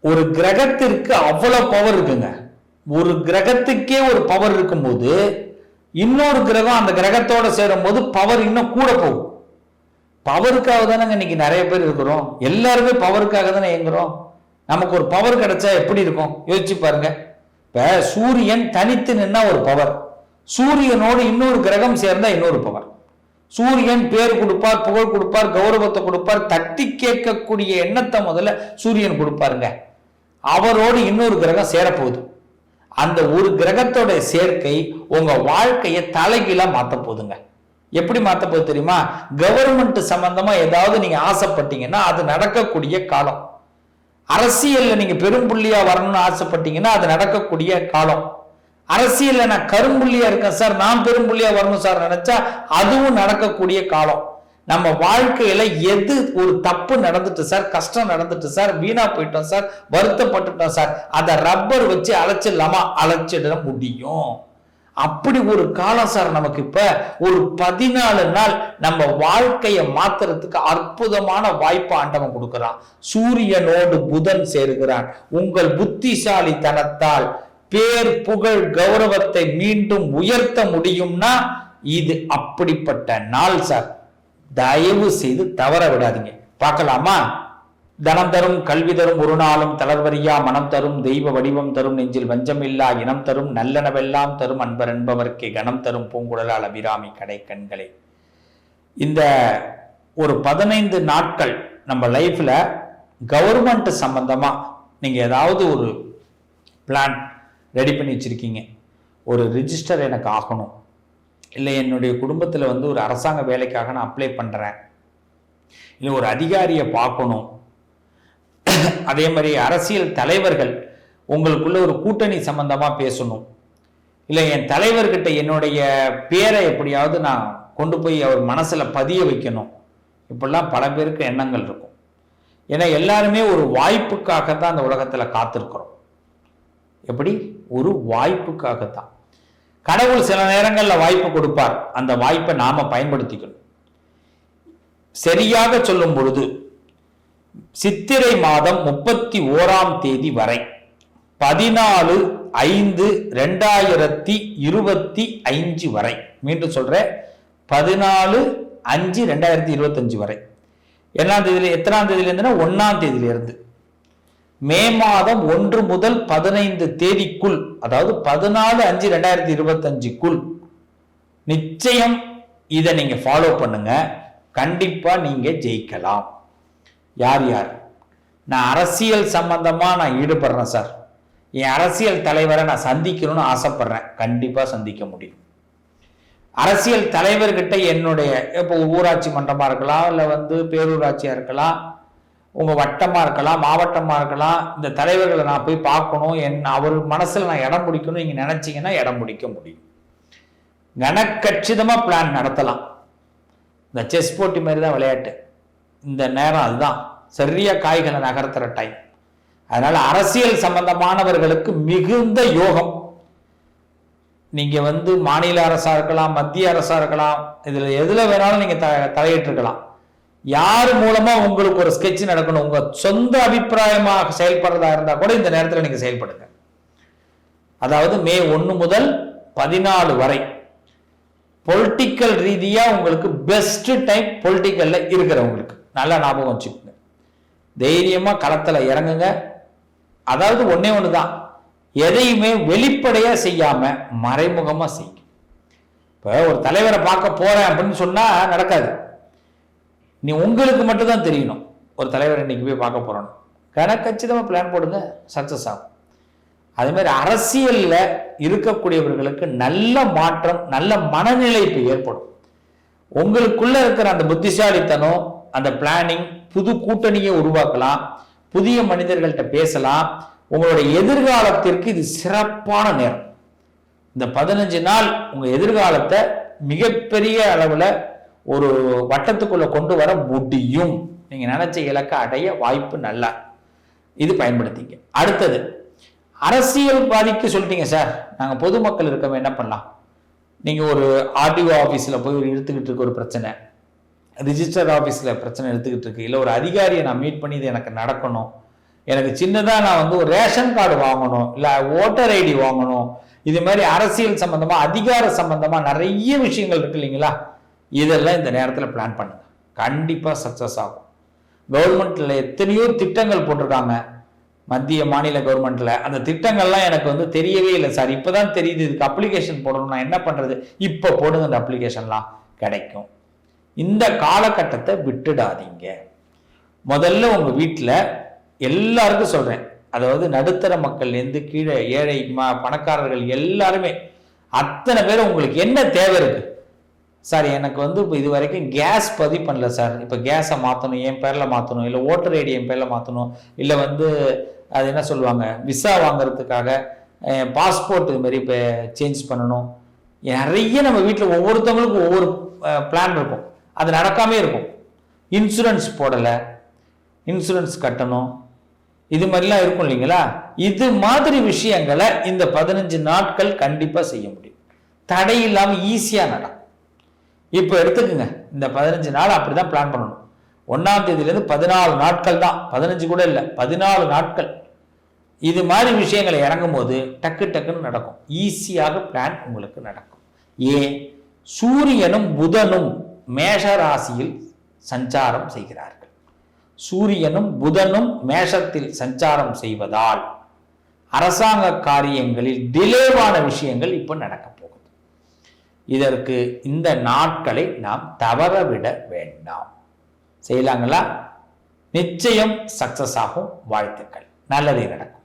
ஒரு கிரகத்திற்கு அவ்வளவு பவர் இருக்குங்க. ஒரு கிரகத்துக்கே ஒரு பவர் இருக்கும்போது இன்னொரு கிரகம் அந்த கிரகத்தோட சேரும் போது பவர் இன்னும் கூட போகும். பவருக்காக தானே இன்னைக்கு நிறைய பேர் இருக்கிறோம். எல்லாருமே பவருக்காக தானே இயங்குறோம். நமக்கு ஒரு பவர் கிடைச்சா எப்படி இருக்கும் யோசிச்சு பாருங்க. இப்ப சூரியன் தனித்து நின்னா ஒரு பவர், சூரியனோடு இன்னொரு கிரகம் சேர்ந்தா இன்னொரு பவர். சூரியன் பேர் கொடுப்பார், புகழ் கொடுப்பார், கௌரவத்தை கொடுப்பார், தட்டி கேட்கக்கூடிய எண்ணத்தை முதல்ல சூரியன் கொடுப்பாருங்க. அவரோடு இன்னொரு கிரகம் சேரப்போகுது. அந்த ஒரு கிரகத்தோட சேர்க்கை உங்க வாழ்க்கையை தலைகீழா மாத்த போகுதுங்க. எப்படி மாத்த போகுது தெரியுமா? கவர்மெண்ட் சம்பந்தமா ஏதாவது நீங்க ஆசைப்பட்டீங்கன்னா அது நடக்கக்கூடிய காலம். அரசியல்ல நீங்க பெரும்புள்ளியா வரணும்னு ஆசைப்பட்டீங்கன்னா அது நடக்கக்கூடிய காலம். அரசியல்ல நான் கரும்புள்ளியா இருக்கேன் சார், நான் பெரும்புள்ளியா வரணும் சார் நினைச்சா அதுவும் நடக்கக்கூடிய காலம். நம்ம வாழ்க்கையில எது ஒரு தப்பு நடந்துட்டு சார், கஷ்டம் நடந்துட்டு சார், வீணா போயிட்டோம் சார், வருத்தப்பட்டுட்டோம் சார், அதை ரப்பர் வச்சு அழைச்சிடலாமா? அழைச்சிட முடியும். அப்படி ஒரு காலம் சார் நமக்கு. இப்ப ஒரு 14 நாள் நம்ம வாழ்க்கையை மாத்துறதுக்கு அற்புதமான வாய்ப்பு ஆண்டவன் கொடுக்கிறான். சூரியனோடு புதன் சேருகிறான். உங்கள் புத்திசாலித்தனத்தால் பேர், புகழ், கௌரவத்தை மீண்டும் உயர்த்த முடியும்னா இது அப்படிப்பட்ட நாள் சார். தயவு செய்து தவற விடாதீங்க. பார்க்கலாமா? தனம் தரும், கல்வி தரும், ஒரு நாளும் தளர்வரியா மனம் தரும், தெய்வ வடிவம் தரும், நெஞ்சில் வஞ்சமில்லா இனம் தரும், நல்லனவெல்லாம் தரும், அன்பர் என்பவர்க்கே கணம் தரும், பூங்குழலால் அபிராமி கடை கண்களே. இந்த ஒரு 15 நாட்கள் நம்ம லைஃப்ல கவர்மெண்ட் சம்பந்தமா நீங்க ஏதாவது ஒரு பிளான் ரெடி பண்ணி வச்சிருக்கீங்க. ஒரு ரிஜிஸ்டர் எனக்கு ஆகணும், இல்லை என்னுடைய குடும்பத்தில் ஒரு அரசாங்க வேலைக்காக நான் அப்ளை பண்ணுறேன், இல்லை ஒரு அதிகாரியை பார்க்கணும், அதே மாதிரி அரசியல் தலைவர்கள் உங்களுக்குள்ள ஒரு கூட்டணி சம்பந்தமாக பேசணும், இல்லை என் தலைவர்கிட்ட என்னுடைய பேரை எப்படியாவது நான் கொண்டு போய் அவர் மனசில் பதிய வைக்கணும், இப்படிலாம் பல பேருக்கு எண்ணங்கள் இருக்கும். ஏன்னா எல்லாருமே ஒரு வாய்ப்புக்காகத்தான் அந்த உலகத்தில் காத்திருக்கிறோம். எப்படி? ஒரு வாய்ப்புக்காகத்தான். கடவுள் சில நேரங்களில் வாய்ப்பு கொடுப்பார். அந்த வாய்ப்பை நாம பயன்படுத்திக்கணும். சரியாக சொல்லும் பொழுது சித்திரை மாதம் 31ஆம் தேதி வரை 14/5/2025 வரை, மீண்டும் சொல்றேன், 14/5/2025 வரை. எத்தனாம் தேதியில இருந்துன்னா 1ஆம் தேதியில இருந்து மே மாதம் 1 முதல் 15 தேதிக்குள், அதாவது 14/5/2025க்குள் நிச்சயம் இதை நீங்க ஃபாலோ பண்ணுங்க. கண்டிப்பா நீங்க ஜெயிக்கலாம். யார் யார்? நான் அரசியல் சம்பந்தமா நான் ஈடுபடுறேன் சார், என் அரசியல் தலைவரை நான் சந்திக்கணும்னு ஆசைப்படுறேன், கண்டிப்பா சந்திக்க முடியும். அரசியல் தலைவர்கிட்ட என்னுடைய இப்போ ஊராட்சி மன்றமா இருக்கலாம், இல்லை பேரூராட்சியா இருக்கலாம், உங்க வட்டமா இருக்கலாம், மாவட்டமா இருக்கலாம், இந்த தலைவர்களை நான் போய் பார்க்கணும், அவர் மனசுல நான் இடம் பிடிக்கணும் நீங்க நினைச்சீங்கன்னா இடம் பிடிக்க முடியும். கனக்கச்சிதமா பிளான் நடத்தலாம். இந்த செஸ் போட்டி மாதிரி தான் விளையாட்டு. இந்த நேரம் அதுதான் சரியா காய்களை நகர்த்துற டைம். அதனால அரசியல் சம்பந்தமானவர்களுக்கு மிகுந்த யோகம். நீங்க மாநில அரசா இருக்கலாம், மத்திய அரசா இருக்கலாம், இதுல எதுல வேணாலும் நீங்க தலையிட்டு இருக்கலாம். யார் மூலமா உங்களுக்கு ஒரு ஸ்கெட்ச் நடக்கணும், உங்க சொந்த அபிப்பிராயமாக செயல்படுறதா இருந்தா கூட இந்த நேரத்தில் நீங்க செயல்படுங்க. அதாவது மே 1 முதல் 14 வரை பொலிட்டிக்கல் ரீதியா உங்களுக்கு பெஸ்ட் டைம். பொலிட்டிக்கல்ல இருக்கிறவங்களுக்கு நல்லா ஞாபகம் வச்சுக்கோங்க. தைரியமா களத்துல இறங்குங்க. அதாவது ஒன்னே ஒண்ணுதான், எதையுமே வெளிப்படையா செய்யாம மறைமுகமா செய்யுங்க. இப்ப ஒரு தலைவரை பார்க்க போறேன் அப்படின்னு சொன்னா நடக்காது. நீ உங்களுக்கு மட்டும் தான் தெரியணும் ஒரு தலைவர் இன்னைக்கு போய் பார்க்க போறோம். கனக்கச்சிதமா பிளான் போடுங்க, சக்சஸ் ஆகும். அதே மாதிரி அரசியல்ல இருக்கக்கூடியவர்களுக்கு நல்ல மாற்றம், நல்ல மனநிலை இப்போ ஏற்படும். உங்களுக்குள்ள இருக்கிற அந்த புத்திசாலித்தனம், அந்த பிளானிங், புது கூட்டணியை உருவாக்கலாம், புதிய மனிதர்கள்ட்ட பேசலாம். உங்களுடைய எதிர்காலத்திற்கு இது சிறப்பான நேரம். இந்த 15 நாள் உங்க எதிர்காலத்தை மிகப்பெரிய அளவுல ஒரு வட்டத்துக்குள்ள கொண்டு வர முடியும். நீங்க நினைச்ச இலக்கை அடைய வாய்ப்பு நல்லா இது பயன்படுத்திங்க. அடுத்தது, அரசியல்வாதிக்கு சொல்லிட்டீங்க சார், நாங்க பொதுமக்கள் இருக்கவங்க என்ன பண்ணலாம்? நீங்க ஒரு ஆர்டிஓ ஆபீஸ்ல போய் ஒரு எடுத்துக்கிட்டு இருக்க ஒரு பிரச்சனை, ரிஜிஸ்டர் ஆபீஸ்ல பிரச்சனை எடுத்துக்கிட்டு இருக்கு, இல்லை ஒரு அதிகாரியை நான் மீட் பண்ணி இது எனக்கு நடக்கணும், எனக்கு சின்னதாக நான் வந்து ஒரு ரேஷன் கார்டு வாங்கணும், இல்லை ஓட்டர் ஐடி வாங்கணும், இது மாதிரி அரசியல் சம்பந்தமா அதிகார சம்பந்தமா நிறைய விஷயங்கள் இருக்கு இல்லைங்களா, இதெல்லாம் இந்த நேரத்தில் பிளான் பண்ணுங்க, கண்டிப்பா சக்சஸ் ஆகும். கவர்மெண்ட்ல எத்தனையோ திட்டங்கள் போட்டிருக்காங்க, மத்திய மாநில கவர்மெண்ட்ல. அந்த திட்டங்கள்லாம் எனக்கு வந்து தெரியவே இல்லை சார், இப்பதான் தெரியுது, இதுக்கு அப்ளிகேஷன் போடணும், நான் என்ன பண்றது, இப்போ போடுங்க, அந்த அப்ளிகேஷன்லாம் கிடைக்கும். இந்த காலகட்டத்தை விட்டுடாதீங்க. முதல்ல உங்க வீட்டில் எல்லாருக்கும் சொல்றேன், அதாவது நடுத்தர மக்கள்லேருந்து கீழே ஏழை பணக்காரர்கள் எல்லாருமே அத்தனை பேர் உங்களுக்கு என்ன தேவை இருக்கு சார், எனக்கு வந்து இப்போ இது வரைக்கும் கேஸ் பதிவு பண்ணல சார், இப்போ கேஸை மாற்றணும், என் பேரில் மாற்றணும், இல்லை ஓட்டர் ஐடி என் பேரில் மாற்றணும், இல்லை வந்து அது என்ன சொல்லுவாங்க விசா வாங்குறதுக்காக பாஸ்போர்ட் இது மாதிரி இப்போ சேஞ்ச் பண்ணணும். நிறைய நம்ம வீட்டில் ஒவ்வொருத்தவங்களுக்கும் ஒவ்வொரு பிளான் இருக்கும், அது நடக்காமே இருக்கும். இன்சூரன்ஸ் போடலை, இன்சூரன்ஸ் கட்டணும், இது மாதிரிலாம் இருக்கும் இல்லைங்களா. இது மாதிரி விஷயங்களை இந்த 15 நாட்கள் கண்டிப்பாக செய்ய முடியும், தடை இல்லாமல் ஈஸியாக நடக்கும். இப்போ எடுத்துக்குங்க, இந்த 15 நாள் அப்படிதான் பிளான் பண்ணணும். 1ஆம் தேதியிலேருந்து 14 நாட்கள் தான், 15 கூட இல்லை, 14 நாட்கள். இது மாதிரி விஷயங்களை இறங்கும் போது டக்கு டக்குன்னு நடக்கும், ஈஸியாக பிளான் உங்களுக்கு நடக்கும். ஏன், சூரியனும் புதனும் மேஷ ராசியில் சஞ்சாரம் செய்கிறார்கள். சூரியனும் புதனும் மேஷத்தில் சஞ்சாரம் செய்வதால் அரசாங்க காரியங்களில் டிலேவான விஷயங்கள் இப்போ நடக்க போகுது. இதற்கு இந்த நாட்களை நாம் தவறவிட வேண்டாம். செய்யலாங்களா? நிச்சயம் சக்சஸ் ஆகும். வாழ்த்துக்கள், நல்லதே நடக்கும்.